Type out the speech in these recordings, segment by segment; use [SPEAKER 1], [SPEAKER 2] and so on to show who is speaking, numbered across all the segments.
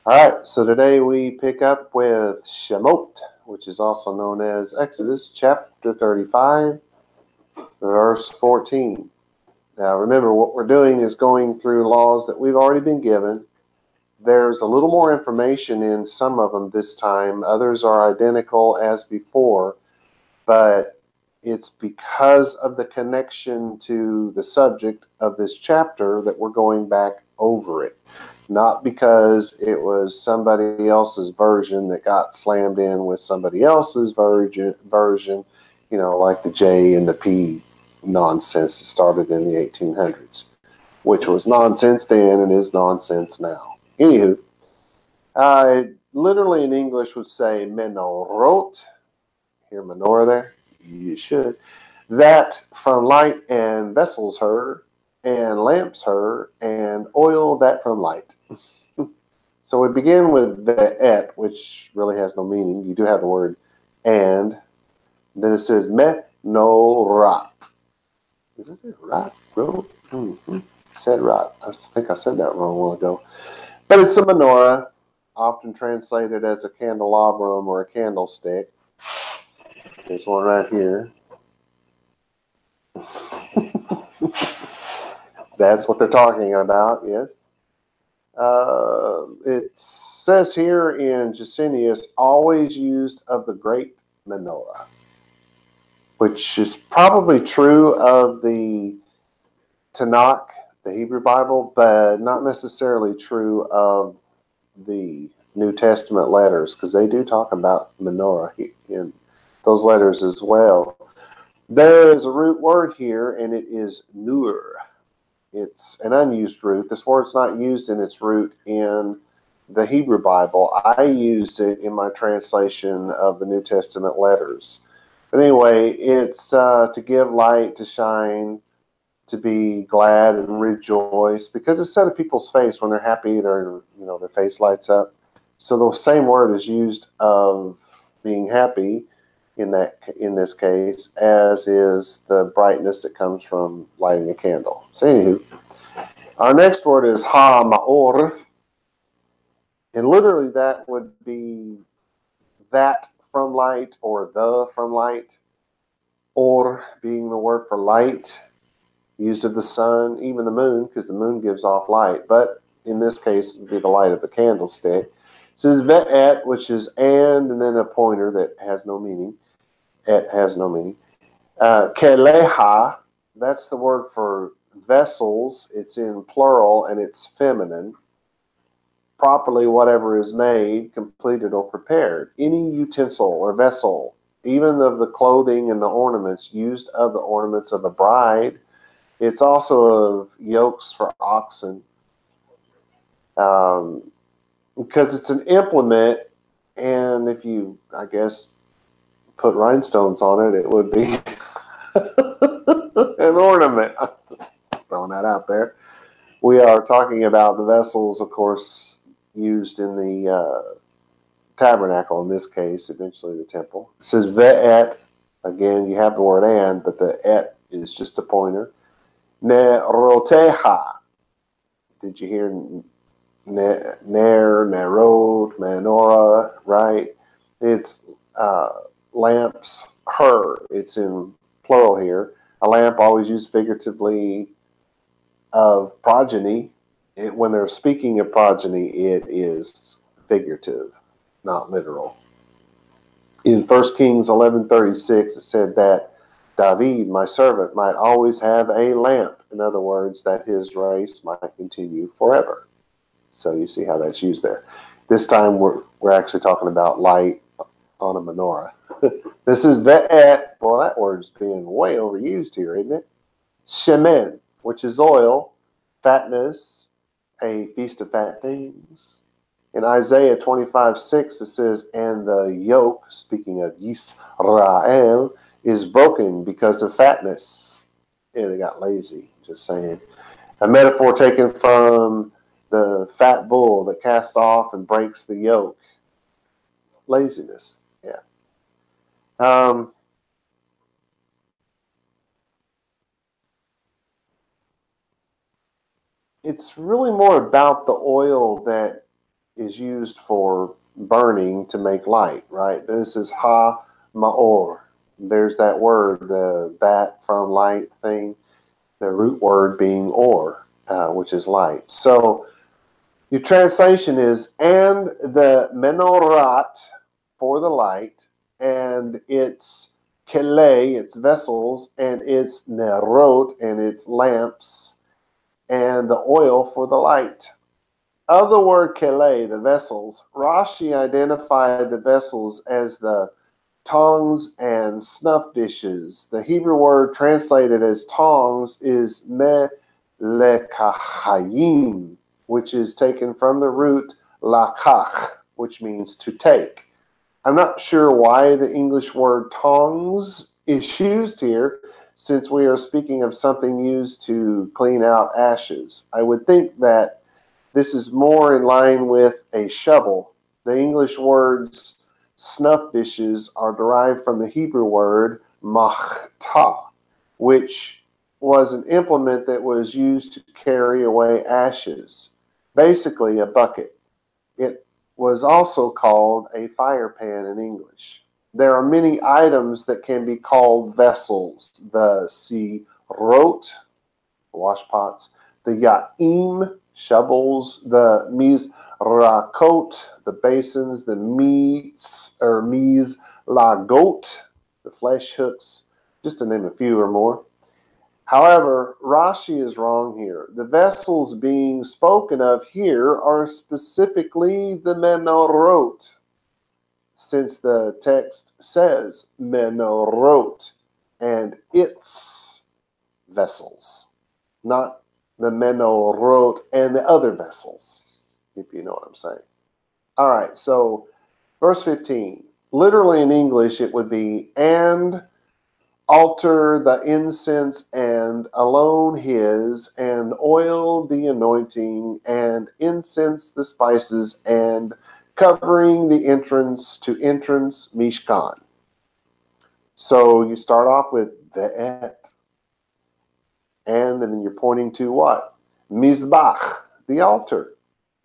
[SPEAKER 1] All right, so today we pick up with Shemot, which is also known as Exodus, chapter 35, verse 14. Now remember, what we're doing is going through laws that we've already been given. There's a little more information in some of them this time. Others are identical as before, but it's because of the connection to the subject of this chapter that we're going back over it. Not because it was somebody else's version that got slammed in with somebody else's version, like the J and the P nonsense that started in the 1800s, which was nonsense then and is nonsense now. Anywho, literally in English would say menorot. Hear menorah there? You should. That from light and vessels her, and lamps her, and oil that from light. So we begin with ve'et, which really has no meaning. You do have the word and. Then it says menorah. Is it rat? No? Mm-hmm. It said rat. I think I said that wrong a while ago. But it's a menorah, often translated as a candelabrum or a candlestick. There's one right here. That's what they're talking about, yes. It says here in Jacinius, always used of the great menorah, which is probably true of the Tanakh, the Hebrew Bible, but not necessarily true of the New Testament letters, because they do talk about menorah in those letters as well. There is a root word here, and it is nur. It's an unused root. This word's not used in its root in the Hebrew Bible. I use it in my translation of the New Testament letters. But anyway, it's to give light, to shine, to be glad and rejoice, because it's set in people's face when they're happy. Their face lights up. So the same word is used of being happy in this case, as is the brightness that comes from lighting a candle. So anywho, our next word is ha-ma'or, and literally that would be that from light or the from light, or being the word for light, used of the sun, even the moon, because the moon gives off light, but in this case it would be the light of the candlestick. It says ve'et, which is and then a pointer that has no meaning. Et has no meaning. Keleha, that's the word for vessels. It's in plural and it's feminine. Properly, whatever is made, completed, or prepared. Any utensil or vessel, even of the clothing and the ornaments, used of the ornaments of a bride. It's also of yokes for oxen. Because it's an implement, and if you, I guess, put rhinestones on it, it would be an ornament. I'm just throwing that out there. We are talking about the vessels, of course, used in the tabernacle, in this case, eventually the temple. It says ve'et. Again, you have the word and, but the et is just a pointer. Neroteha. Did you hear ner, nerod, menorah, right? It's lamps, her. It's in plural here. A lamp always used figuratively of progeny. When they're speaking of progeny, it is figurative, not literal. In 1 Kings 11:36, it said that David, my servant, might always have a lamp. In other words, that his race might continue forever. So you see how that's used there. This time we're actually talking about light on a menorah. This is ve'et. Boy, that word's being way overused here, isn't it? Shemen, which is oil, fatness, a feast of fat things. In Isaiah 25:6, it says, and the yoke, speaking of Yisrael, is broken because of fatness. Yeah, they got lazy, just saying. A metaphor taken from the fat bull that casts off and breaks the yoke. Laziness, yeah. It's really more about the oil that is used for burning to make light, right? This is ha-ma'or. There's that word, that from light thing, the root word being or, which is light. So your translation is, and the menorat for the light, and its kelei, its vessels, and its nerot, and its lamps, and the oil for the light. Of the word kelei, the vessels, Rashi identified the vessels as the tongs and snuff dishes. The Hebrew word translated as tongs is melekachayim, which is taken from the root lakach, which means to take. I'm not sure why the English word tongs is used here, since we are speaking of something used to clean out ashes. I would think that this is more in line with a shovel. The English words snuff dishes are derived from the Hebrew word machtah, which was an implement that was used to carry away ashes, basically a bucket. It was also called a fire pan in English. There are many items that can be called vessels. The sirot, wash pots, the ya'im, shovels, the mizrakot, the basins, the mizlagot, the flesh hooks, just to name a few or more. However, Rashi is wrong here. The vessels being spoken of here are specifically the menorot, since the text says menorot and its vessels, not the menorot and the other vessels, if you know what I'm saying. All right, so verse 15. Literally in English, it would be, and altar the incense and alone his, and oil the anointing, and incense the spices, and covering the entrance to entrance Mishkan. So you start off with ve'et, and then you're pointing to what? Mizbach, the altar.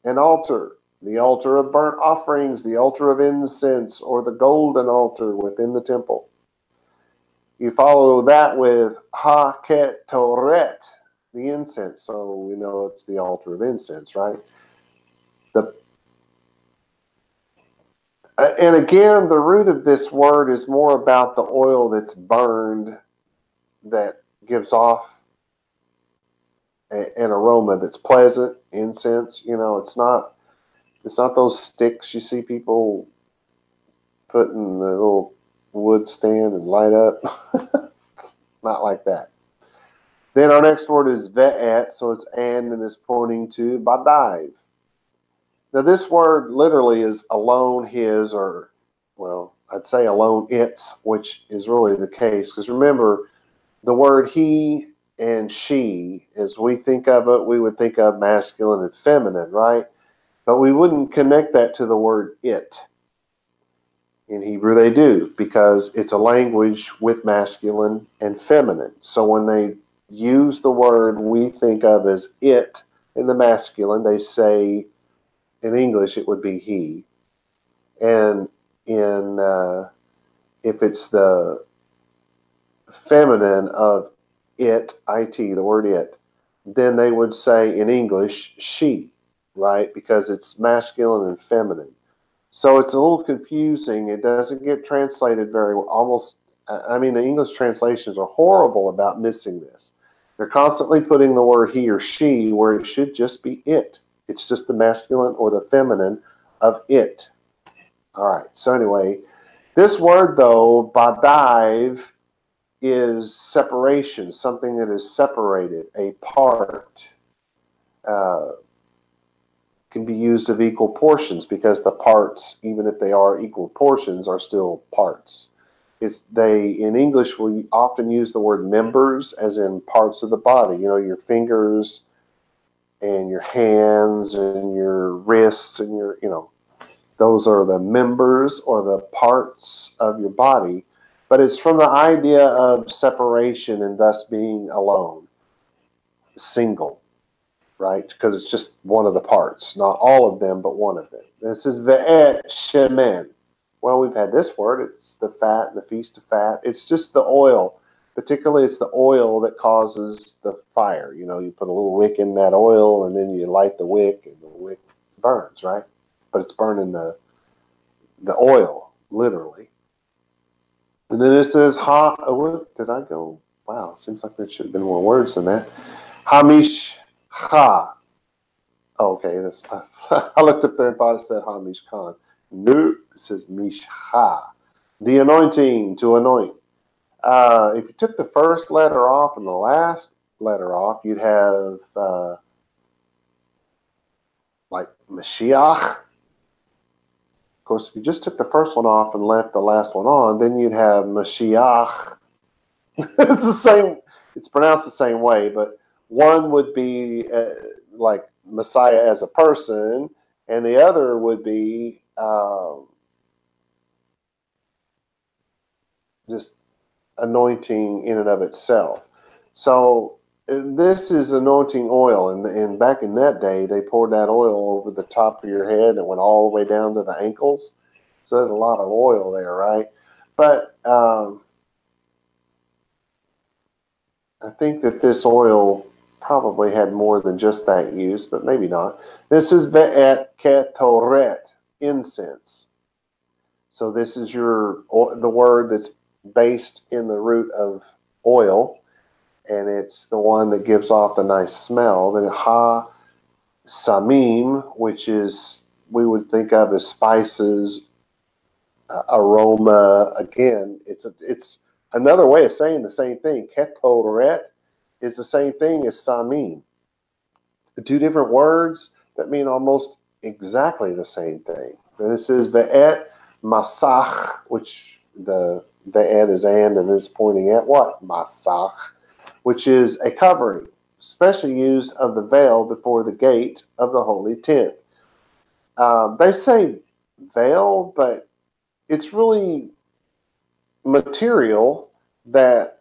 [SPEAKER 1] An altar, the altar of burnt offerings, the altar of incense, or the golden altar within the temple. You follow that with ha-ketoret, the incense. So we know it's the altar of incense, right? And again, the root of this word is more about the oil that's burned that gives off an aroma that's pleasant, incense. You know, it's not those sticks you see people put in the little wood stand and light up. Not like that. Then our next word is ve'et, so it's and it's pointing to badaiv. Now this word literally is alone his, or, well, I'd say alone its, which is really the case. Because remember, the word he and she, as we think of it, we would think of masculine and feminine, right? But we wouldn't connect that to the word it. In Hebrew they do, because it's a language with masculine and feminine. So when they use the word we think of as it in the masculine, they say, in English it would be he. And in if it's the feminine of it, it, the word it, then they would say in English she, right? Because it's masculine and feminine. So it's a little confusing. It doesn't get translated very well. The English translations are horrible about missing this. They're constantly putting the word he or she where it should just be it. It's just the masculine or the feminine of it. All right. So anyway, this word, though, badaiv, is separation, something that is separated, a part. Can be used of equal portions, because the parts, even if they are equal portions, are still parts. In English will often use the word members as in parts of the body. You know, your fingers and your hands and your wrists and those are the members or the parts of your body. But it's from the idea of separation and thus being alone, single. right? Because it's just one of the parts, not all of them, but one of them. This is ve'et shemen. Well, we've had this word. It's the fat, the feast of fat. It's just the oil. Particularly, it's the oil that causes the fire. You know, you put a little wick in that oil, and then you light the wick, and the wick burns, right? But it's burning the oil, literally. And then it says, did I go? Wow, seems like there should have been more words than that. Hamish ha. Okay, that's, I looked up there and thought it said Hamish Khan. No, it says Mishha. The anointing, to anoint. If you took the first letter off and the last letter off, you'd have like Mashiach. Of course, if you just took the first one off and left the last one on, then you'd have Mashiach. It's the same. It's pronounced the same way, but one would be like Messiah as a person, and the other would be just anointing in and of itself. So this is anointing oil, and back in that day, they poured that oil over the top of your head and went all the way down to the ankles. So there's a lot of oil there, right? But I think that this oil probably had more than just that use, but maybe not. This is ve'et ketoret, incense. So this is the word that's based in the root of oil, and it's the one that gives off the nice smell. Then ha samim, which is we would think of as spices, aroma. Again, it's another way of saying the same thing. Ketoret is the same thing as samim. Two different words that mean almost exactly the same thing. This is ve'et masach, which the ve'et is and is pointing at what? Masach, which is a covering, especially used of the veil before the gate of the holy tent. They say veil, but it's really material that,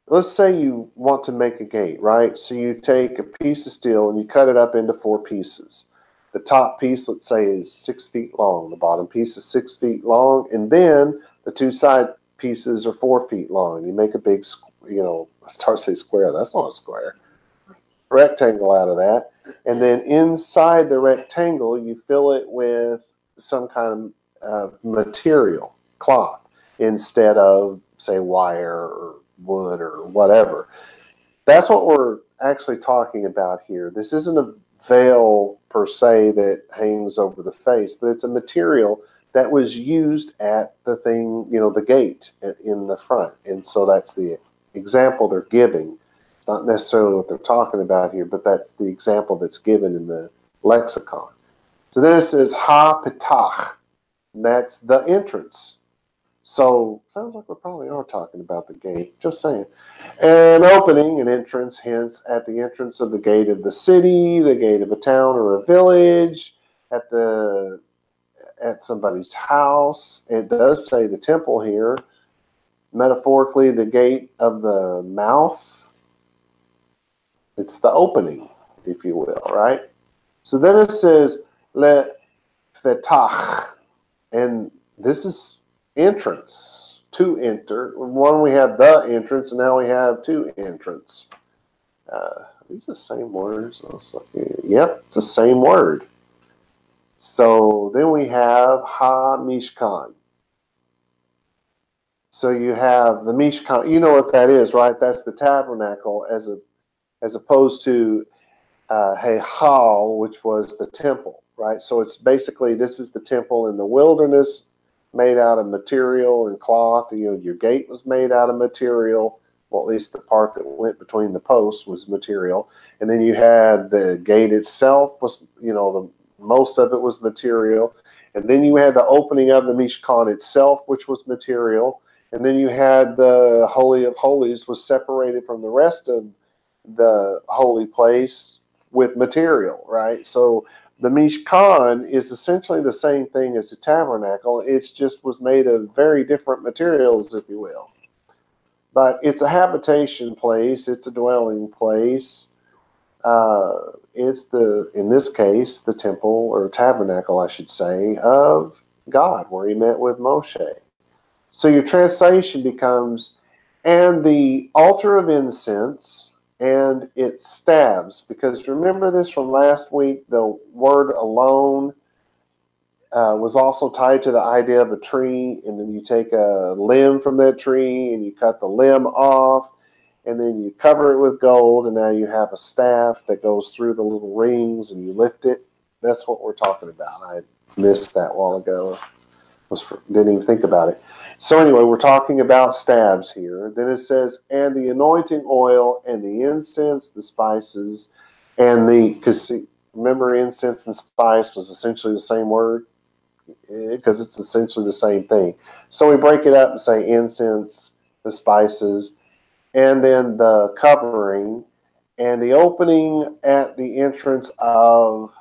[SPEAKER 1] let's say you want to make a gate, right? So you take a piece of steel and you cut it up into 4 pieces. The top piece, let's say, is 6 feet long. The bottom piece is 6 feet long. And then the 2 side pieces are 4 feet long. You make a big, I start to say square. That's not a square. Rectangle out of that. And then inside the rectangle, you fill it with some kind of material, cloth, instead of, say, wire or wood or whatever. That's what we're actually talking about here. This isn't a veil per se that hangs over the face, but it's a material that was used at the thing, the gate in the front. And so that's the example they're giving. It's not necessarily what they're talking about here, but that's the example that's given in the lexicon. So then it says ha petach. That's the entrance. So sounds like we probably are talking about the gate. Just saying. An opening, an entrance, hence at the entrance of the gate of the city, the gate of a town or a village, at somebody's house. It does say the temple here. Metaphorically, the gate of the mouth. It's the opening, if you will, right? So then it says le fetach, and this is entrance, to enter. One, we have the entrance, and now we have to entrance. Are these the same words? Yep, it's the same word. So then we have ha mishkan. So you have the mishkan. You know what that is, right? That's the tabernacle, as opposed to Heichal, which was the temple, right? So it's basically, this is the temple in the wilderness, made out of material and cloth. Your gate was made out of material. Well, at least the part that went between the posts was material. And then you had the gate itself was, most of it was material. And then you had the opening of the Mishkan itself, which was material. And then you had the Holy of Holies was separated from the rest of the holy place with material, right? So the Mishkan is essentially the same thing as the tabernacle. It's just was made of very different materials, if you will. But it's a habitation place. It's a dwelling place. It's in this case, the temple or tabernacle, I should say, of God, where he met with Moshe. So your translation becomes, and the altar of incense and its staves. Because remember this from last week, the word alone was also tied to the idea of a tree, and then you take a limb from that tree and you cut the limb off, and then you cover it with gold, and now you have a staff that goes through the little rings and you lift it. That's what we're talking about. I missed that a while ago. Didn't even think about it. So anyway, we're talking about staves here. Then it says, and the anointing oil and the incense, the spices, and because remember, incense and spice was essentially the same word, because it's essentially the same thing. So we break it up and say incense, the spices, and then the covering, and the opening at the entrance of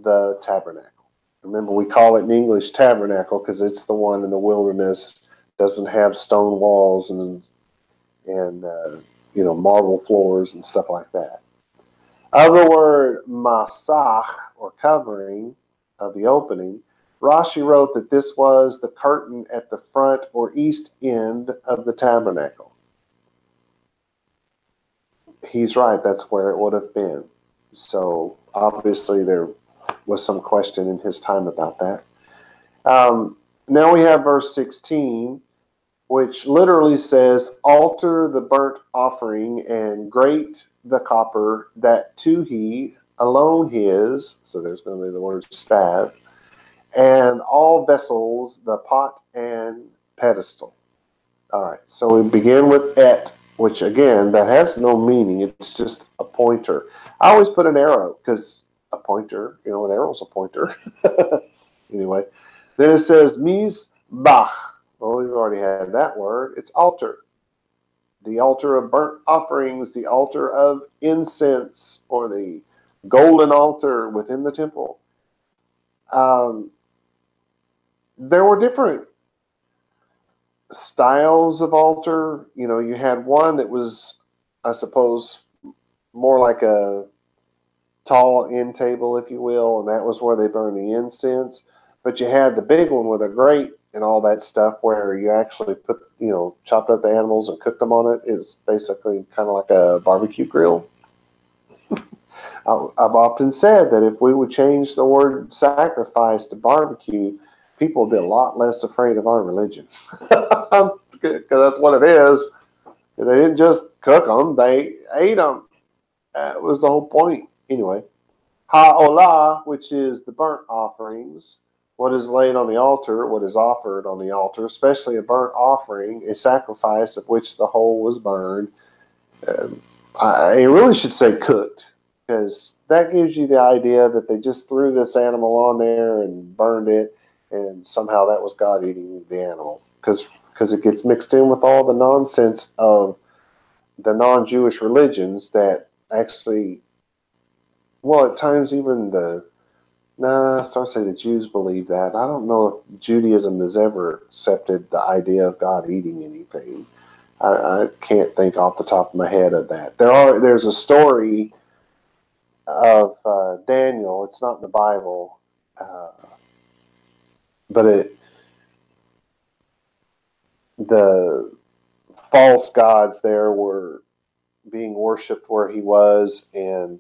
[SPEAKER 1] the tabernacle. Remember, we call it in English tabernacle because it's the one in the wilderness, doesn't have stone walls and marble floors and stuff like that. Of the word masach, or covering, of the opening, Rashi wrote that this was the curtain at the front or east end of the tabernacle. He's right, that's where it would have been. So obviously there was some question in his time about that. Now we have verse 16, which literally says, alter the burnt offering and grate the copper, that to he alone his, so there's going to be the word staff, and all vessels, the pot and pedestal. All right, so we begin with et, which again, that has no meaning. It's just a pointer. I always put an arrow because a pointer, an arrow's a pointer. Anyway, then it says mizbach. Well, we've already had that word. It's altar. The altar of burnt offerings, the altar of incense, or the golden altar within the temple. There were different styles of altar. You had one that was, I suppose, more like a tall end table, if you will, and that was where they burned the incense. But you had the big one with a grate and all that stuff where you actually put, chopped up the animals and cooked them on it. It was basically kind of like a barbecue grill. I've often said that if we would change the word sacrifice to barbecue, people would be a lot less afraid of our religion. Because that's what it is. They didn't just cook them, they ate them. That was the whole point. Anyway, ha'olah, which is the burnt offerings, what is laid on the altar, what is offered on the altar, especially a burnt offering, a sacrifice of which the whole was burned. I really should say cooked, because that gives you the idea that they just threw this animal on there and burned it, and somehow that was God eating the animal, because it gets mixed in with all the nonsense of the non-Jewish religions that actually, well, at times even I start to say the Jews believe that. I don't know if Judaism has ever accepted the idea of God eating anything. I can't think off the top of my head of that. There's a story of Daniel. It's not in the Bible, but the false gods there were being worshipped where he was, and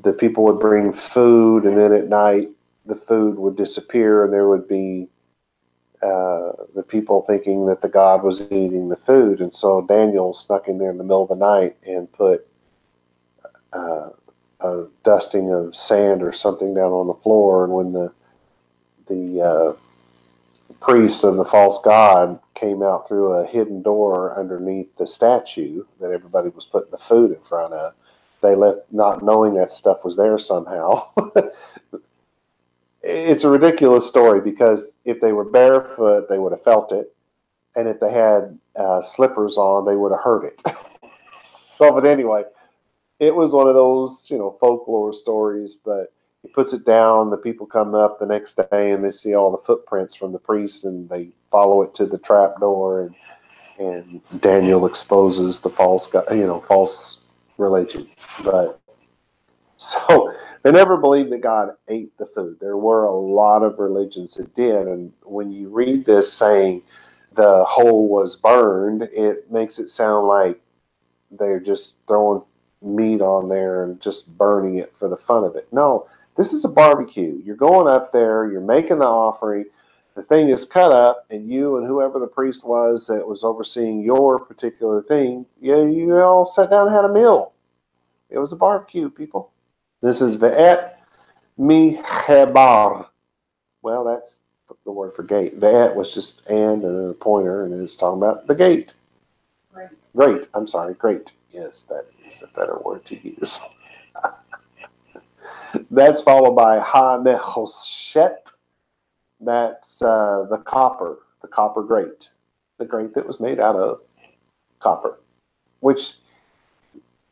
[SPEAKER 1] the people would bring food, and then at night the food would disappear, and there would be the people thinking that the god was eating the food. And so Daniel snuck in there in the middle of the night and put a dusting of sand or something down on the floor, and when the priests of the false god came out through a hidden door underneath the statue that everybody was putting the food in front of, they left not knowing that stuff was there somehow. It's a ridiculous story, because if they were barefoot, they would have felt it. And if they had slippers on, they would have heard it. But anyway, it was one of those, folklore stories, but he puts it down. The people come up the next day and they see all the footprints from the priests, and they follow it to the trap door, and Daniel exposes the false religion. But So they never believed that God ate the food. There were a lot of religions that did. And when you read this saying the whole was burned, it makes it sound like they're just throwing meat on there and just burning it for the fun of it. No, this is a barbecue. You're going up there, you're making the offering, the thing is cut up, and you and whoever the priest was that was overseeing your particular thing, you all sat down and had a meal. It was a barbecue, people. This is ve'et mihebar. Well, that's the word for gate. Ve'et was just and then a pointer, and it's talking about the gate. Great. I'm sorry, great. Yes, that is a better word to use. That's followed by ha-nechoshet. That's the copper grate. The grate that was made out of copper, which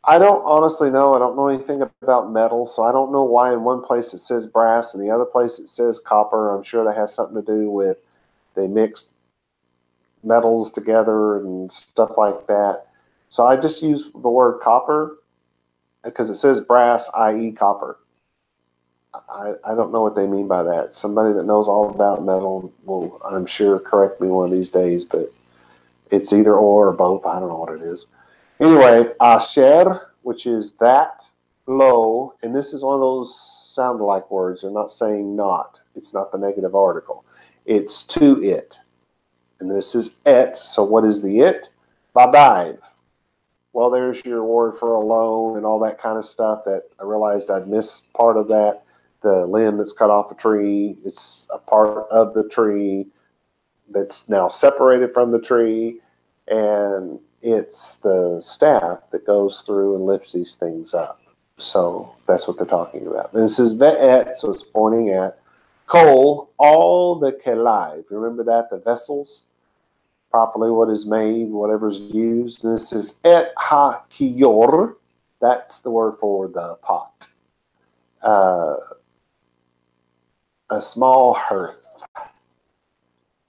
[SPEAKER 1] I don't honestly know. I don't know anything about metal, so I don't know why in one place it says brass and the other place it says copper. I'm sure that has something to do with they mixed metals together and stuff like that. So I just use the word copper because it says brass, i.e. copper. I don't know what they mean by that. Somebody that knows all about metal will, I'm sure, correct me one of these days, but it's either or both. I don't know what it is. Anyway, asher, which is that, lo, and this is one of those sound-alike words. They're not saying not. It's not the negative article. It's to it. And this is et. So what is the it? Badive. Well, there's your word for alone and all that kind of stuff that I realized I'd missed part of that. The limb that's cut off a tree, it's a part of the tree that's now separated from the tree, and it's the staff that goes through and lifts these things up. So that's what they're talking about. And this is ve'et, so it's pointing at kol, all the kelai. Remember that, the vessels, properly what is made, whatever's used. And this is et ha-kiyor. That's the word for the pot. A small hearth,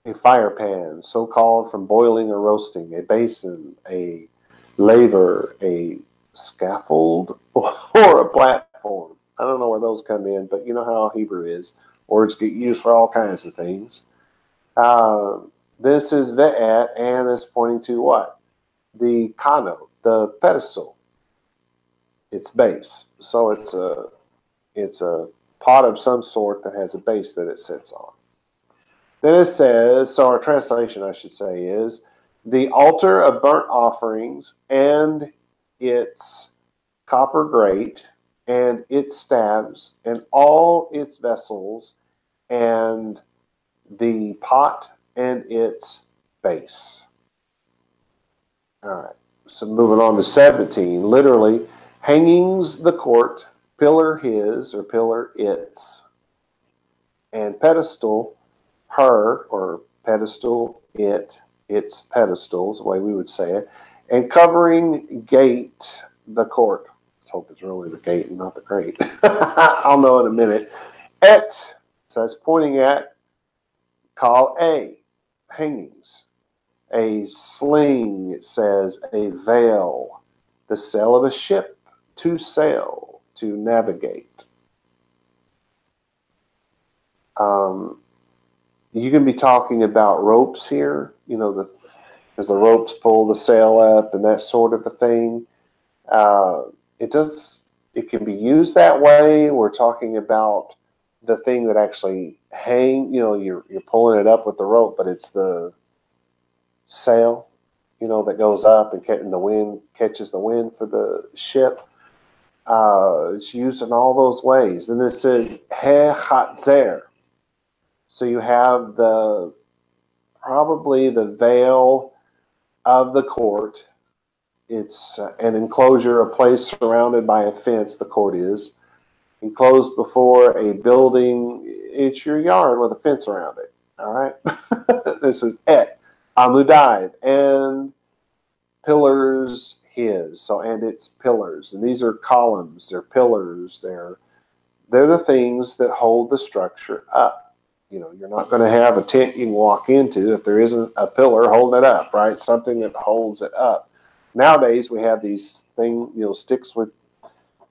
[SPEAKER 1] a fire pan, so called from boiling or roasting, a basin, a laver, a scaffold, or a platform. I don't know where those come in, but you know how Hebrew is. Words get used for all kinds of things. This is ve'et, and it's pointing to what? The kano, the pedestal, its base. So it's a pot of some sort that has a base that it sits on. Then it says, so our translation, I should say, is the altar of burnt offerings and its copper grate and its staves and all its vessels and the pot and its base. All right, so moving on to 17, literally, hangings the court, pillar his or pillar its, and pedestal her or pedestal it, its pedestals, the way we would say it, and covering gate the court. Let's hope it's really the gate and not the grate. I'll know in a minute. Et, so that's pointing at, call a, hangings. A sling, it says, a veil, the sail of a ship, to sail, to navigate. You can be talking about ropes here, you know, as the ropes pull the sail up and that sort of a thing. It can be used that way. We're talking about the thing that actually you know, you're pulling it up with the rope, but it's the sail, you know, that goes up and the wind catches the wind for the ship. It's used in all those ways. And this is he-chatzer. So you have probably the veil of the court. It's an enclosure, a place surrounded by a fence, the court is. Enclosed before a building, it's your yard with a fence around it. All right? This is et, amudai, and pillars his. So, and it's pillars. And these are columns, they're pillars, they're the things that hold the structure up. You know, you're not going to have a tent you can walk into if there isn't a pillar holding it up, right? Something that holds it up. Nowadays, we have these sticks with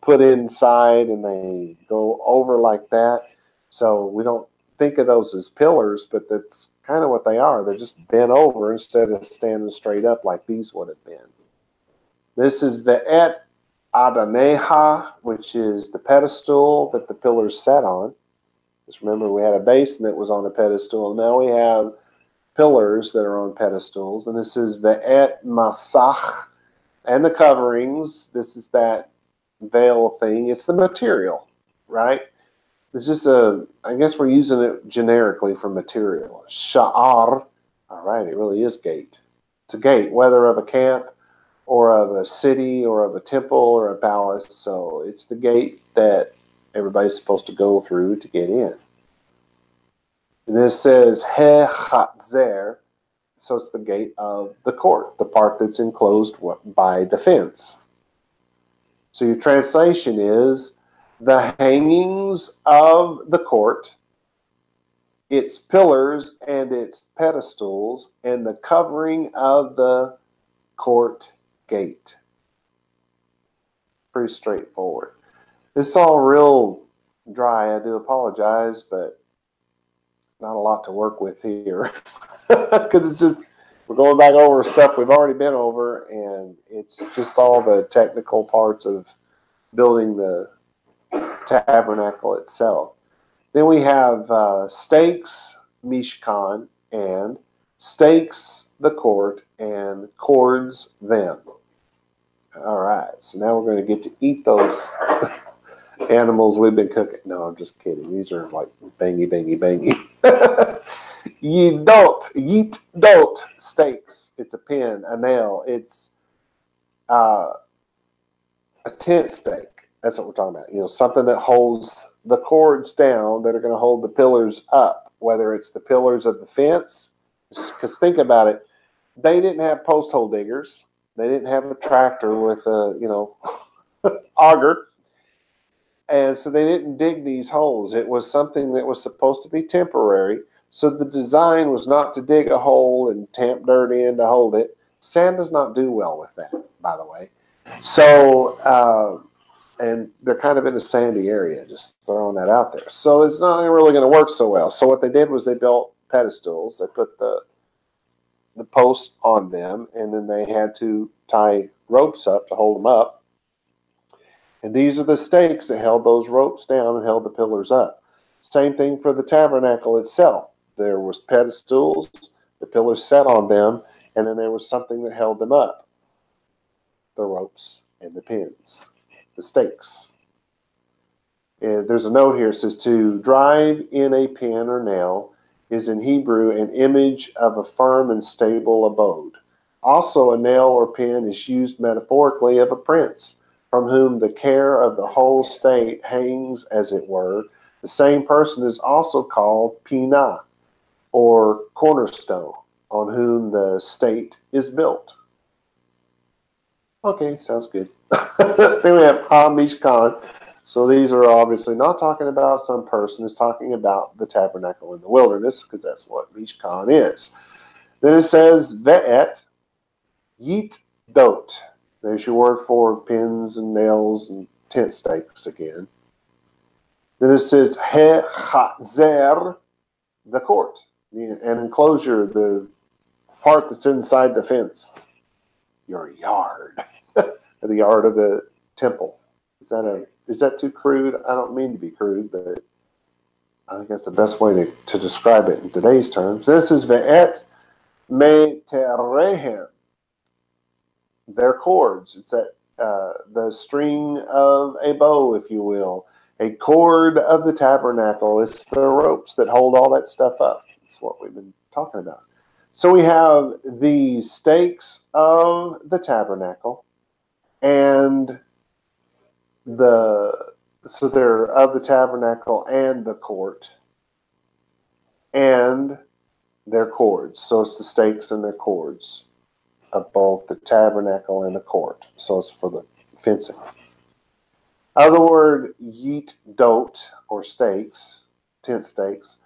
[SPEAKER 1] put inside and they go over like that. So we don't think of those as pillars, but that's kind of what they are. They're just bent over instead of standing straight up like these would have been. This is Ve'et Adaneha, which is the pedestal that the pillars sat on. Just remember, we had a basin that was on a pedestal. Now we have pillars that are on pedestals. And this is Ve'et Masach, and the coverings. This is that veil thing. It's the material, right? It's just I guess we're using it generically for material. Sha'ar, all right, it really is gate. It's a gate, whether of a camp or of a city or of a temple or a palace. So it's the gate that everybody's supposed to go through to get in. And this says He Chatzer, so it's the gate of the court, the part that's enclosed by the fence. So your translation is the hangings of the court, its pillars and its pedestals, and the covering of the court gate. Pretty straightforward. This is all real dry. I do apologize, but not a lot to work with here. Because it's just, we're going back over stuff we've already been over, and it's just all the technical parts of building the tabernacle itself. Then we have stakes, Mishkan, and stakes, the court, and cords, them. All right, so now we're going to get to eat those animals we've been cooking. No, I'm just kidding. These are like bangy, bangy, bangy. Yeet don't stakes. It's a pin, a nail. It's a tent stake. That's what we're talking about. You know, something that holds the cords down that are going to hold the pillars up, whether it's the pillars of the fence. Because think about it, they didn't have post hole diggers. They didn't have a tractor with a, auger. And so they didn't dig these holes. It was something that was supposed to be temporary. So the design was not to dig a hole and tamp dirt in to hold it. Sand does not do well with that, by the way. So, and they're kind of in a sandy area, just throwing that out there. So it's not really going to work so well. So what they did was they built pedestals. They put the posts on them, and then they had to tie ropes up to hold them up. And these are the stakes that held those ropes down and held the pillars up. Same thing for the tabernacle itself. There was pedestals, the pillars sat on them, and then there was something that held them up. The ropes and the pins, the stakes. And there's a note here. It says to drive in a pin or nail is in Hebrew an image of a firm and stable abode. Also, a nail or pin is used metaphorically of a prince, from whom the care of the whole state hangs, as it were. The same person is also called Pinah, or cornerstone, on whom the state is built. Okay, sounds good. Then we have Ha-Mishkan. So these are obviously not talking about some person. It's talking about the tabernacle in the wilderness, because that's what Mishkan is. Then it says Ve'et Yit Dot. There's your word for pins and nails and tent stakes again. Then it says He Chatzer, the court, an enclosure, the part that's inside the fence. Your yard. The yard of the temple. Is that too crude? I don't mean to be crude, but I think that's the best way to describe it in today's terms. This is Ve'et Meterehem. Their cords. It's the string of a bow, if you will. A cord of the tabernacle. It's the ropes that hold all that stuff up. That's what we've been talking about. So we have the stakes of the tabernacle, and so they're of the tabernacle and the court, and their cords. So it's the stakes and their cords of both the tabernacle and the court. So it's for the fencing. Other word Yit Dot, or stakes, tent stakes.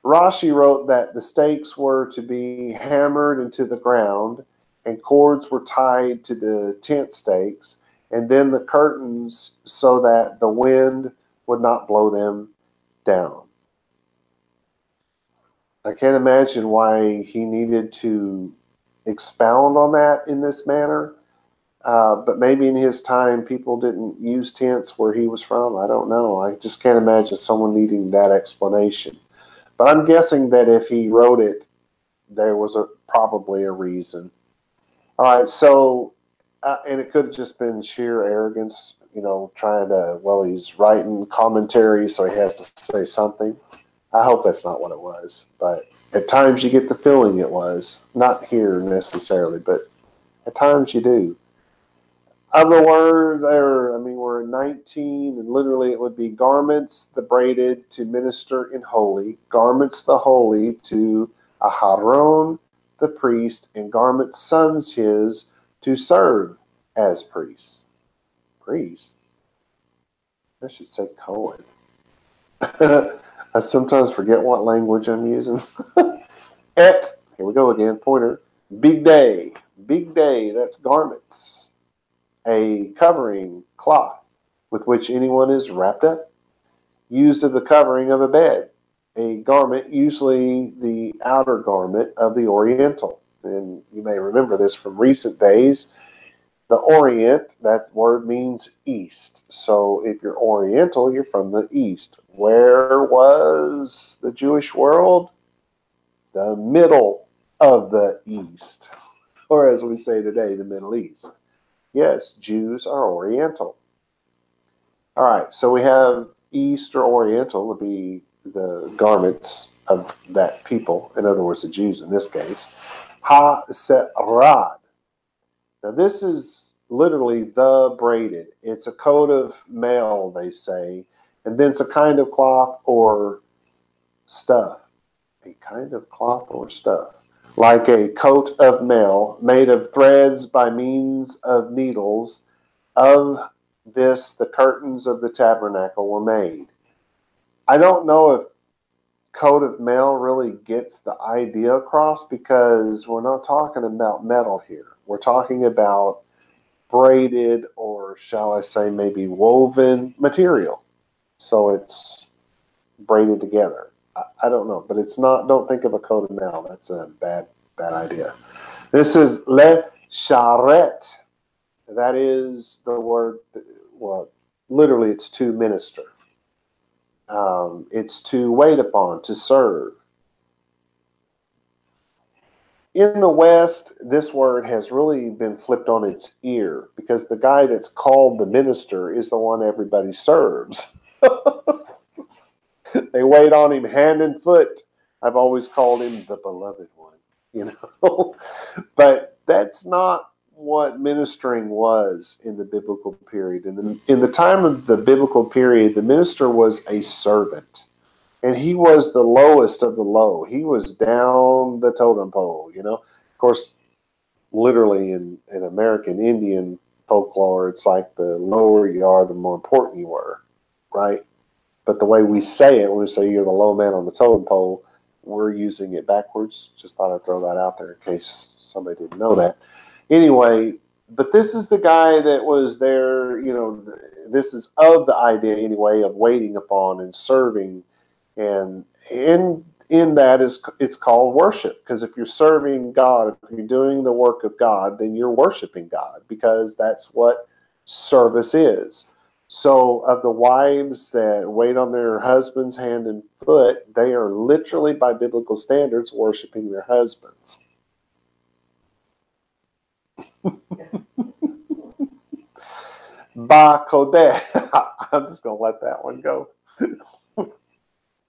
[SPEAKER 1] Rashi wrote that the stakes were to be hammered into the ground, and cords were tied to the tent stakes, and then the curtains so that the wind would not blow them down. I can't imagine why he needed to expound on that in this manner. But maybe in his time, people didn't use tents where he was from. I don't know. I just can't imagine someone needing that explanation. But I'm guessing that if he wrote it, there was probably a reason. All right, so, and it could have just been sheer arrogance, trying to, well, he's writing commentary, so he has to say something. I hope that's not what it was. But at times you get the feeling it was. Not here necessarily, but at times you do. Other words, we're in 19, and literally it would be garments the braided to minister in holy, garments the holy to Aharon the priest, and garments sons his to serve as priests. Priest? I should say Cohen. I sometimes forget what language I'm using. Here we go again, pointer. Big day, that's garments. A covering cloth with which anyone is wrapped up, used as the covering of a bed. A garment, usually the outer garment of the Oriental. And you may remember this from recent days. The Orient, that word means east. So if you're Oriental, you're from the east. Where was the Jewish world? The middle of the east. Or as we say today, the Middle East. Yes, Jews are Oriental. All right, so we have East or Oriental would be the garments of that people. In other words, the Jews in this case. Ha-serad. Now this is literally the braided. It's a coat of mail, they say. And then it's a kind of cloth or stuff. A kind of cloth or stuff. Like a coat of mail made of threads by means of needles. Of this, the curtains of the tabernacle were made. I don't know if coat of mail really gets the idea across, because we're not talking about metal here. We're talking about braided, or shall I say maybe woven material. So it's braided together. I don't know, but it's not, don't think of a coat of mail. That's a bad idea. This is le sharet. That is the word, well, literally it's to minister. It's to wait upon, to serve. In the West, this word has really been flipped on its ear, because the guy that's called the minister is the one everybody serves. They wait on him hand and foot. I've always called him the beloved one, But that's not what ministering was in the biblical period. In the time of the biblical period, the minister was a servant. And he was the lowest of the low. He was down the totem pole, Of course, literally in American Indian folklore, it's like the lower you are, the more important you were, right? But the way we say it, when we say you're the low man on the totem pole, we're using it backwards. Just thought I'd throw that out there in case somebody didn't know that. Anyway, but this is the guy that was there, this is of the idea anyway of waiting upon and serving. And in that it's called worship, because if you're serving God, if you're doing the work of God, then you're worshiping God, because that's what service is. So of the wives that wait on their husbands hand and foot, they are literally, by biblical standards, worshiping their husbands. Ba Kodesh. I'm just going to let that one go.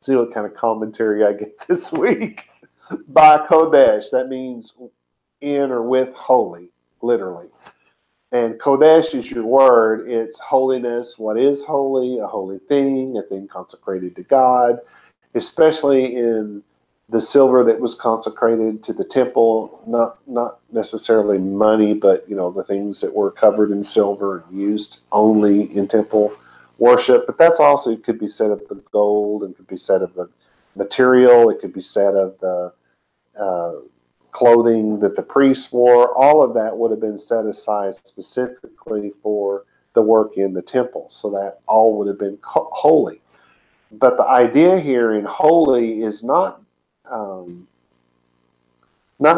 [SPEAKER 1] See what kind of commentary I get this week. Ba Kodesh. That means in or with holy, literally. And Kodesh is your word. It's holiness. What is holy? A holy thing, a thing consecrated to God, especially in the silver that was consecrated to the temple, not necessarily money, but the things that were covered in silver and used only in temple worship. But that's also, it could be said of the gold, and could be said of the material, it could be said of the clothing that the priests wore. All of that would have been set aside specifically for the work in the temple. So that all would have been holy. But the idea here in holy is not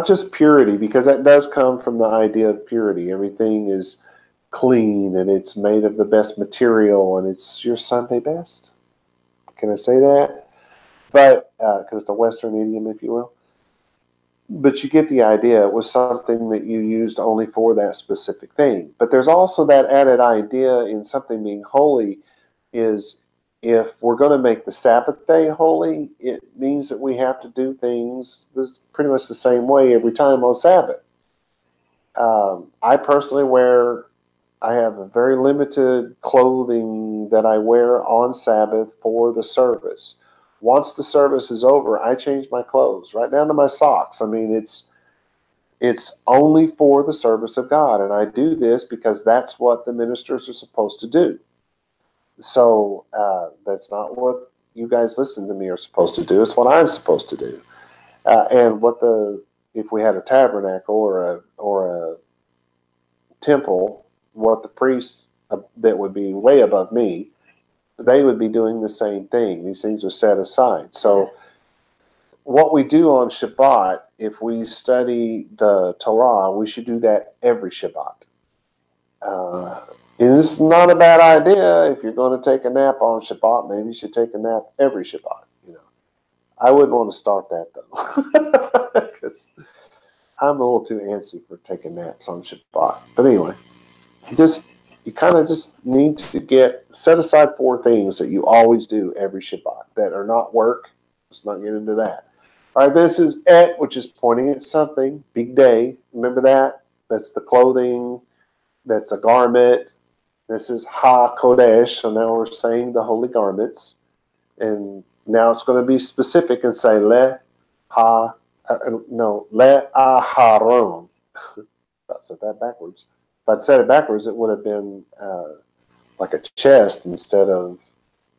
[SPEAKER 1] just purity, because that does come from the idea of purity. Everything is clean and it's made of the best material and it's your Sunday best. Can I say that? But because it's a Western idiom, if you will. But you get the idea. It was something that you used only for that specific thing. But there's also that added idea in something being holy is, if we're going to make the Sabbath day holy, it means that we have to do things this pretty much the same way every time on Sabbath. I personally I have a very limited clothing that I wear on Sabbath for the service. Once the service is over, I change my clothes, right down to my socks. I mean, it's only for the service of God, and I do this because that's what the ministers are supposed to do. So that's not what you guys listen to me are supposed to do. It's what I'm supposed to do. And if we had a tabernacle or a temple, what the priests that would be way above me, they would be doing the same thing. These things are set aside. So what we do on Shabbat, if we study the Torah, we should do that every Shabbat. It's not a bad idea. If you're going to take a nap on Shabbat, maybe you should take a nap every Shabbat. I wouldn't want to start that, though, because I'm a little too antsy for taking naps on Shabbat. But anyway, you kind of just need to set aside 4 things that you always do every Shabbat that are not work. Let's not get into that. All right, this is Et, which is pointing at something. Big day. Remember that? That's the clothing. That's a garment. This is Ha Kodesh. So now we're saying the holy garments. And now it's going to be specific and say Le Aharon. I said that backwards. If I'd said it backwards, it would have been like a chest instead of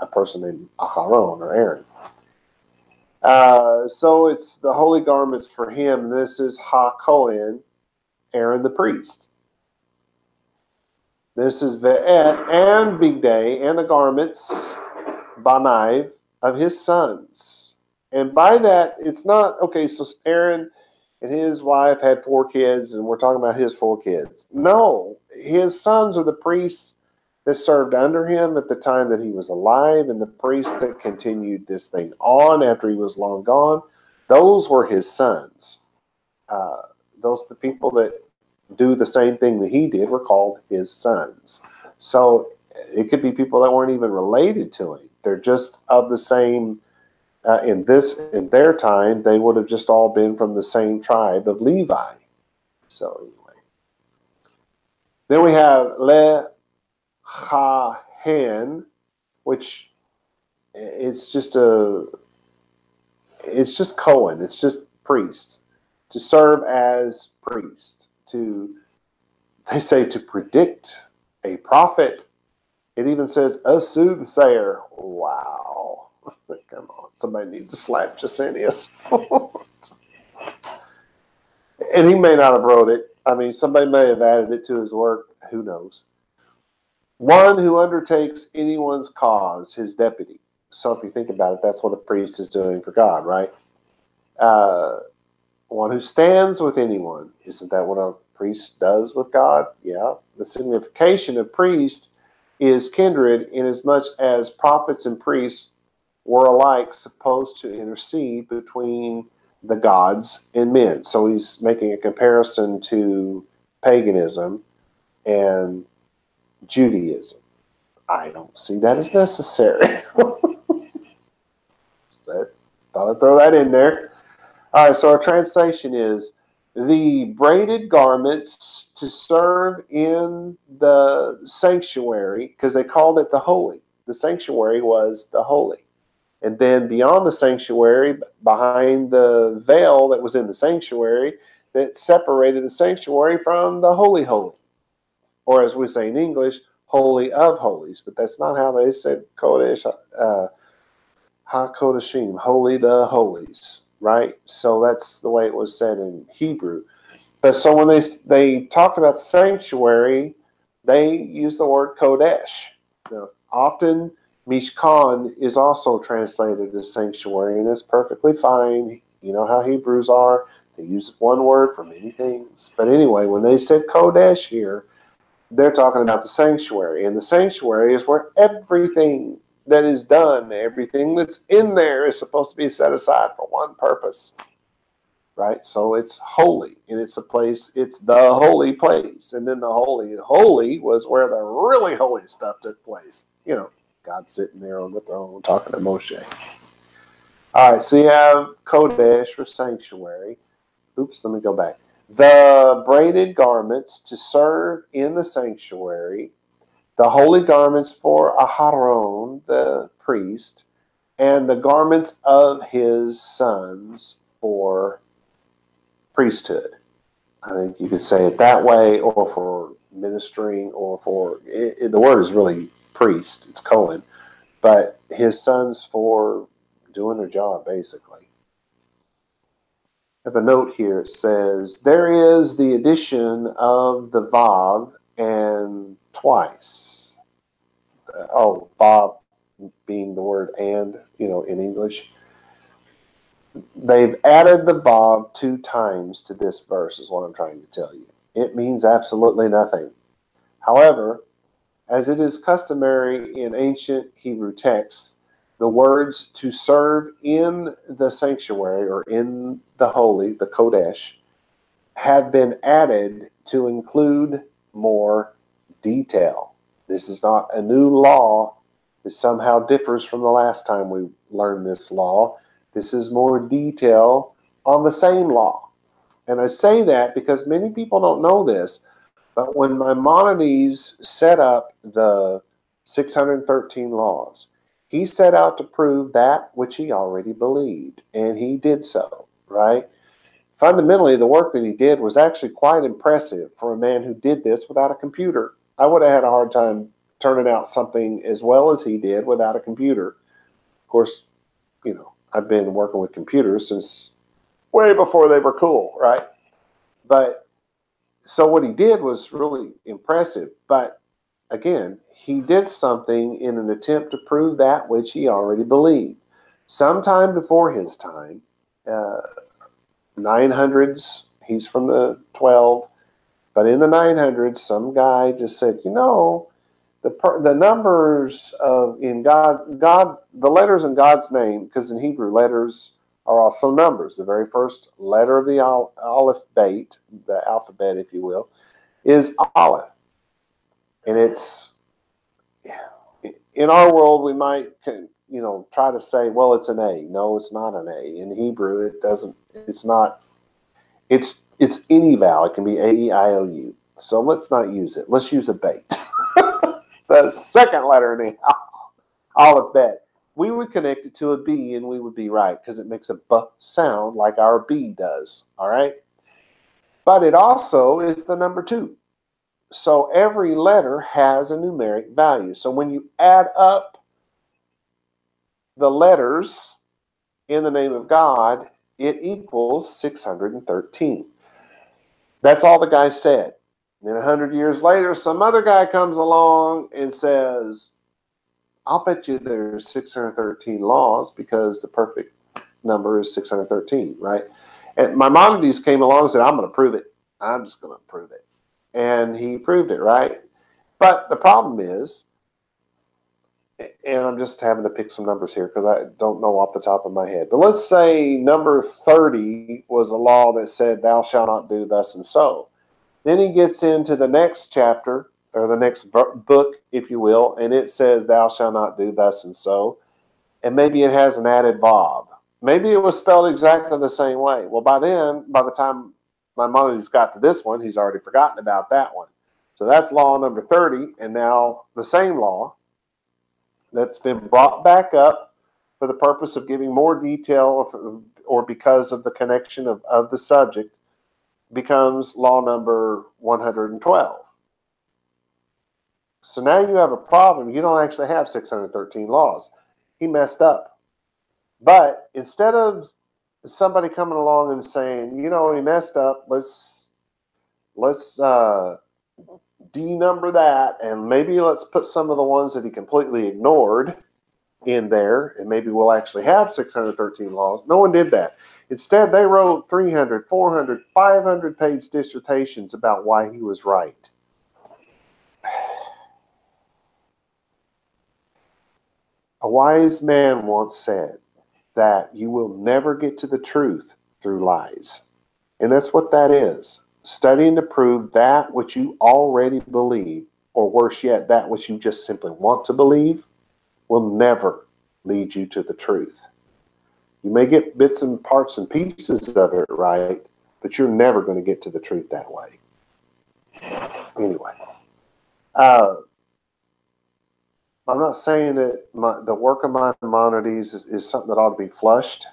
[SPEAKER 1] a person named Aharon or Aaron. So it's the holy garments for him. This is Ha Kohen, Aaron the priest. This is Ve'et and Big Day and the garments, Banaiv, of his sons. And by that, it's not, okay, so Aaron and his wife had 4 kids, and we're talking about his 4 kids. No, his sons are the priests that served under him at the time that he was alive, and the priests that continued this thing on after he was long gone. Those were his sons. Those the people that do the same thing that he did were called his sons. So it could be people that weren't even related to him. They're just of the same. In their time, they would have just all been from the same tribe of Levi. So anyway, then we have Le Chahen, which it's just Cohen. It's just priest, to serve as priest. They say to predict a prophet. It even says a soothsayer. Wow. Come on. Somebody needs to slap Jacinius. And he may not have wrote it. I mean, somebody may have added it to his work. Who knows? One who undertakes anyone's cause, his deputy. So if you think about it, that's what a priest is doing for God, right? One who stands with anyone. Isn't that what a priest does with God? Yeah. The signification of priest is kindred, inasmuch as prophets and priests were alike supposed to intercede between the gods and men. So he's making a comparison to paganism and Judaism. I don't see that as necessary. Thought I'd throw that in there. All right, so our translation is the braided garments to serve in the sanctuary, because they called it the holy. The sanctuary was the holy. And then beyond the sanctuary, behind the veil that was in the sanctuary, that separated the sanctuary from the holy holy. Or as we say in English, holy of holies. But that's not how they said Kodesh, HaKodeshim, holy the holies, right? So that's the way it was said in Hebrew. But so when they talked about the sanctuary, they use the word Kodesh. Now, often Mishkan is also translated as sanctuary, and it's perfectly fine. You know how Hebrews are. They use one word for many things. But anyway, when they said Kodesh here, they're talking about the sanctuary. And the sanctuary is where everything that is done, everything that's in there is supposed to be set aside for one purpose. Right? So it's holy, and it's a place, it's the holy place. And then the holy was where the really holy stuff took place. You know, God sitting there on the throne talking to Moshe. All right, so you have Kodesh for sanctuary. Oops, let me go back. The braided garments to serve in the sanctuary, the holy garments for Aharon, the priest, and the garments of his sons for priesthood. I think you could say it that way, or for ministering, or for, the word is really priest, it's Cohen, but his sons for doing their job, basically. I have a note here. It says, there is the addition of the Vav and twice. Vav being the word and, in English. They've added the Vav 2 times to this verse, is what I'm trying to tell you. It means absolutely nothing. However, as it is customary in ancient Hebrew texts, the words to serve in the sanctuary or in the holy, the Kodesh, have been added to include more detail. This is not a new law. It somehow differs from the last time we learned this law. This is more detail on the same law. And I say that because many people don't know this, but when Maimonides set up the 613 laws, he set out to prove that which he already believed, and he did so, right? Fundamentally, the work that he did was actually quite impressive for a man who did this without a computer. I would have had a hard time turning out something as well as he did without a computer. Of course, I've been working with computers since way before they were cool, right? But so what he did was really impressive. But again, he did something in an attempt to prove that which he already believed. Sometime before his time, 900s, he's from the 12, but in the 900s, some guy just said, the numbers in God, the letters in God's name, because in Hebrew, letters are also numbers. The very first letter of the alphabet, the alphabet, if you will, is Aleph. And it's, in our world, we might, try to say, well, it's an A. No, it's not an A. In Hebrew, it's any vowel. It can be A-E-I-O-U. So let's not use it. Let's use a bait. The second letter in the alphabet. We would connect it to a B and we would be right because it makes a B sound like our B does. All right. But it also is the number 2. So every letter has a numeric value. So when you add up the letters in the name of God, it equals 613. That's all the guy said. Then 100 years later, some other guy comes along and says, I'll bet you there's 613 laws because the perfect number is 613, right? And Maimonides came along and said, I'm going to prove it. I'm just going to prove it. And he proved it, right? But the problem is, and I'm just having to pick some numbers here because I don't know off the top of my head. But let's say number 30 was a law that said, thou shalt not do thus and so. Then he gets into the next chapter, or the next book, if you will, and it says, thou shalt not do thus and so. And maybe it has an added Vav. Maybe it was spelled exactly the same way. Well, by the time Maimonides got to this one, he's already forgotten about that one. So that's law number 30, and now the same law that's been brought back up for the purpose of giving more detail or because of the connection of the subject becomes law number 112. So now you have a problem. You don't actually have 613 laws. He messed up. But instead of somebody coming along and saying, he messed up, let's denumber that, and maybe let's put some of the ones that he completely ignored in there, and maybe we'll actually have 613 laws. No one did that. Instead, they wrote 300, 400, 500-page dissertations about why he was right. A wise man once said that you will never get to the truth through lies. And that's what that is. Studying to prove that which you already believe, or worse yet, that which you just simply want to believe, will never lead you to the truth. You may get bits and parts and pieces of it right, but you're never going to get to the truth that way. Anyway, I'm not saying that the work of Maimonides is something that ought to be flushed.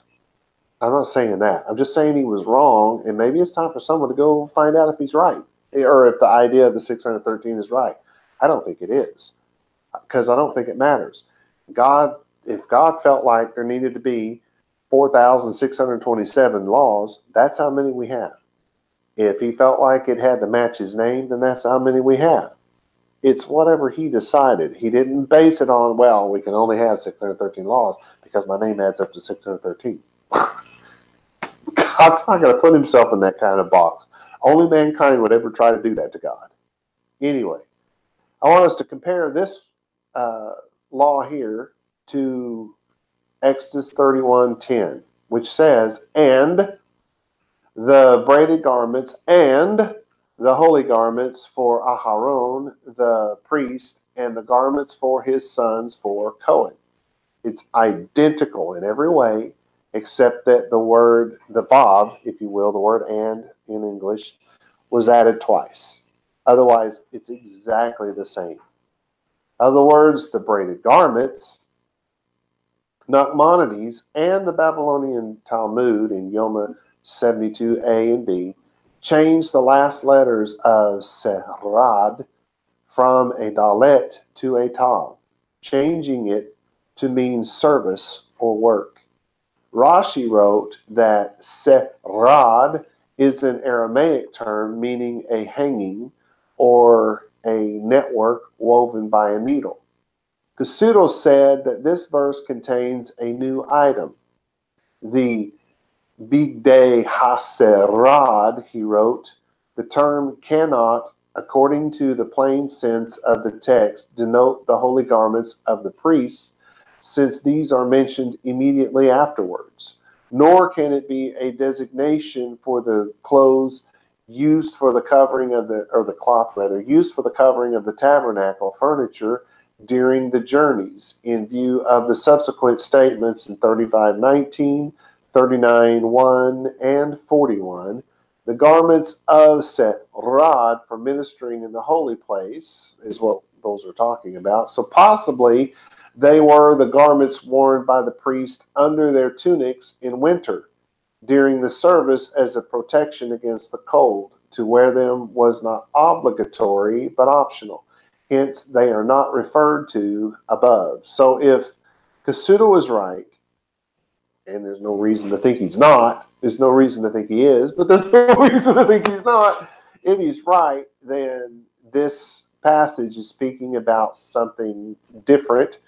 [SPEAKER 1] I'm not saying that. I'm just saying he was wrong, and maybe it's time for someone to go find out if he's right, or if the idea of the 613 is right. I don't think it is, because I don't think it matters. If God felt like there needed to be 4,627 laws, that's how many we have. If he felt like it had to match his name, then that's how many we have. It's whatever he decided. He didn't base it on, well, we can only have 613 laws because my name adds up to 613. God's not going to put himself in that kind of box. Only mankind would ever try to do that to God. Anyway, I want us to compare this law here to Exodus 31:10, which says, and the braided garments and the holy garments for Aharon, the priest, and the garments for his sons for Cohen. It's identical in every way, except that the word, the vav, if you will, the word and in English, was added twice. Otherwise, it's exactly the same. In other words, the braided garments, Nachmanides, and the Babylonian Talmud in Yoma 72a and b changed the last letters of Serad from a dalet to a tav, changing it to mean service or work. Rashi wrote that Serad is an Aramaic term meaning a hanging or a network woven by a needle. Kasuto said that this verse contains a new item. The Bigdei Haserad, he wrote, the term cannot, according to the plain sense of the text, denote the holy garments of the priests, since these are mentioned immediately afterwards. Nor can it be a designation for the clothes used for the covering of the cloth rather, used for the covering of the tabernacle furniture during the journeys, in view of the subsequent statements in 35:19, 39:1, and 41. The garments of Serad for ministering in the holy place is what those are talking about. So possibly they were the garments worn by the priest under their tunics in winter during the service as a protection against the cold. To wear them was not obligatory but optional. Hence, they are not referred to above. So if Kasuto is right, and there's no reason to think he's not, there's no reason to think he is, but there's no reason to think he's not. If he's right, then this passage is speaking about something different,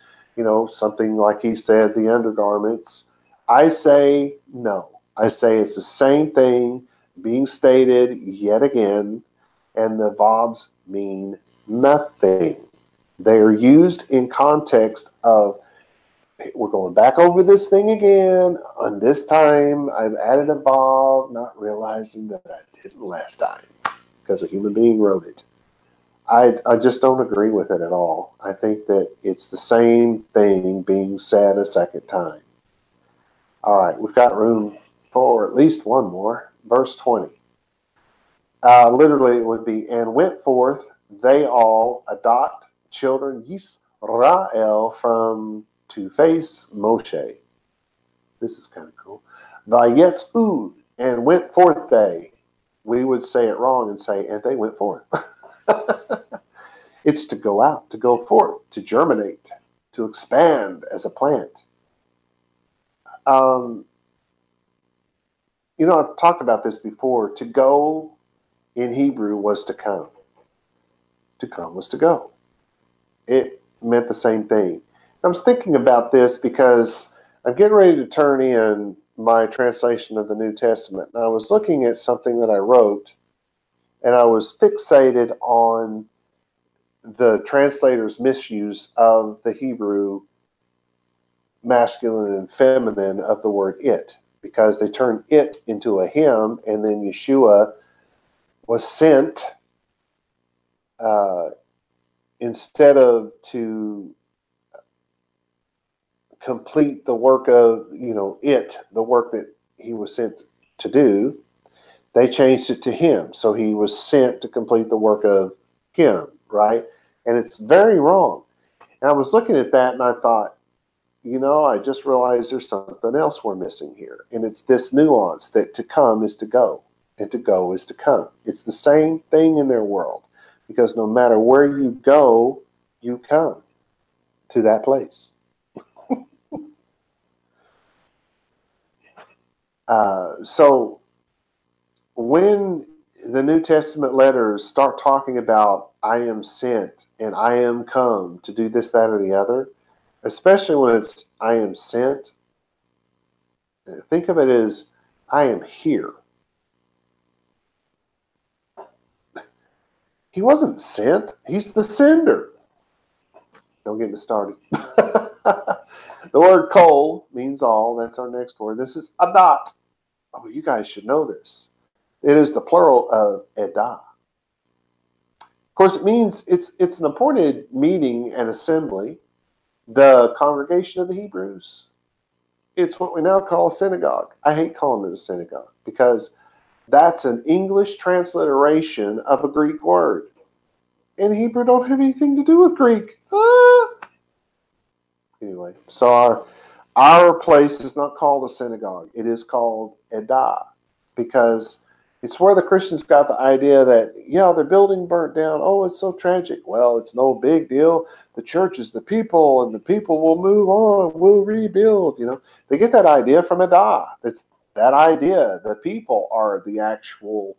[SPEAKER 1] something like he said, the undergarments. I say no. I say it's the same thing being stated yet again, and the vobs mean nothing. They are used in context of, we're going back over this thing again, and this time I've added a vav, not realizing that I didn't last time because a human being wrote it. I just don't agree with it at all. I think that it's the same thing being said a second time. All right, we've got room for at least one more. Verse 20. Literally, it would be, and went forth they all adopt children Yisrael from to face Moshe. This is kind of cool. Vayetzud, and went forth they. We would say it wrong and say, and they went forth. It's to go out, to go forth, to germinate, to expand as a plant. I've talked about this before. To go in Hebrew was to come. To come was to go. It meant the same thing. I was thinking about this because I'm getting ready to turn in my translation of the New Testament. And I was looking at something that I wrote, and I was fixated on the translator's misuse of the Hebrew masculine and feminine of the word it, because they turned it into a him, and then Yeshua was sent instead of to complete the work of, the work that he was sent to do. They changed it to him. So he was sent to complete the work of him, right? And it's very wrong. And I was looking at that and I thought, I just realized there's something else we're missing here. And it's this nuance that to come is to go, and to go is to come. It's the same thing in their world, because no matter where you go, you come to that place. So when the New Testament letters start talking about I am sent and I am come to do this, that, or the other, especially when it's I am sent, think of it as I am here. He wasn't sent. He's the sender. Don't get me started. The word kol means all. That's our next word. This is adat. Oh, you guys should know this. It is the plural of edah. Of course, it means it's an appointed meeting and assembly, the congregation of the Hebrews. It's what we now call a synagogue. I hate calling it a synagogue because that's an English transliteration of a Greek word. And Hebrew don't have anything to do with Greek. Anyway, so our place is not called a synagogue. It is called edah, because it's where the Christians got the idea that, their building burnt down. Oh, it's so tragic. Well, it's no big deal. The church is the people, and the people will move on. We'll rebuild. They get that idea from edah. It's that idea. The people are the actual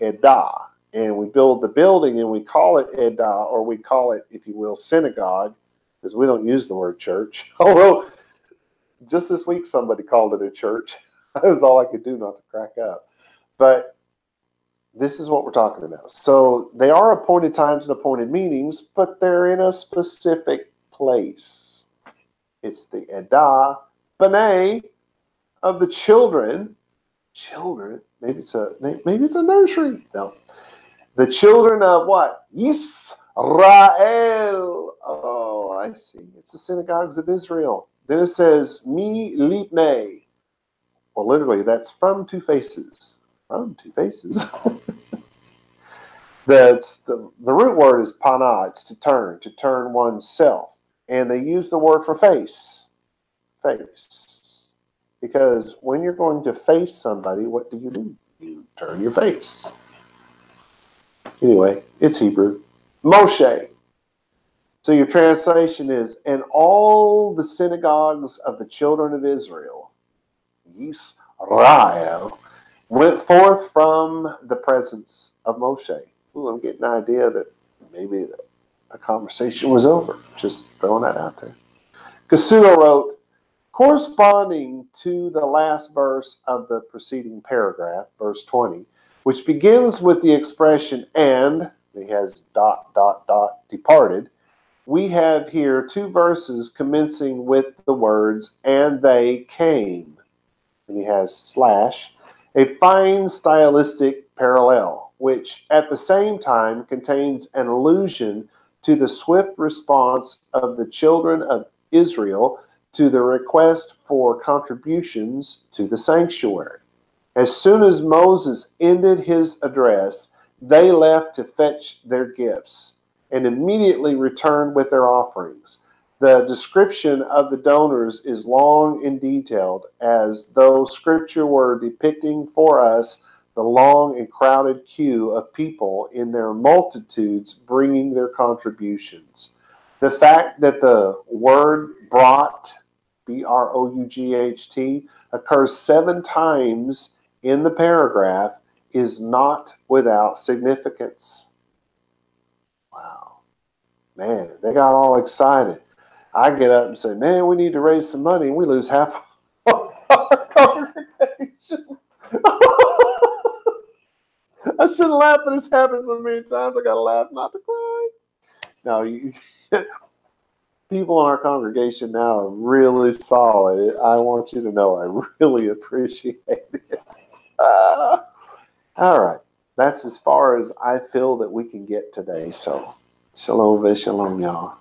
[SPEAKER 1] edah. And we build the building and we call it edah, or we call it, if you will, synagogue, because we don't use the word church. Although just this week somebody called it a church. That was all I could do not to crack up. But this is what we're talking about. So they are appointed times and appointed meetings, but they're in a specific place. It's the edah, b'nai, of the children. Children? Maybe it's a nursery. No. The children of what? Yisrael. Oh, I see. It's the synagogues of Israel. Then it says, mi lipnei. Well, literally, that's from two faces. From two faces. The root word is pana. It's to turn oneself. And they use the word for face. Face. Because when you're going to face somebody, what do? You turn your face. Anyway, it's Hebrew. Moshe. So your translation is, and all the synagogues of the children of Israel, Yisrael, went forth from the presence of Moshe. Ooh, I'm getting an idea that maybe a conversation was over. Just throwing that out there. Kasuno wrote, corresponding to the last verse of the preceding paragraph, verse 20, which begins with the expression and, it has ... departed, we have here two verses commencing with the words, and they came. And he has / a fine stylistic parallel, which at the same time contains an allusion to the swift response of the children of Israel to the request for contributions to the sanctuary. As soon as Moses ended his address, they left to fetch their gifts and immediately returned with their offerings. The description of the donors is long and detailed, as though Scripture were depicting for us the long and crowded queue of people in their multitudes bringing their contributions. The fact that the word brought, B-R-O-U-G-H-T, occurs 7 times in the paragraph is not without significance. Wow. Man, they got all excited. I get up and say, man, we need to raise some money, and we lose half our congregation. I shouldn't laugh, but it's happened so many times. I got to laugh not to cry. No, people in our congregation now are really solid. I want you to know I really appreciate it. All right. That's as far as I feel that we can get today. So, shalom, shalom, y'all.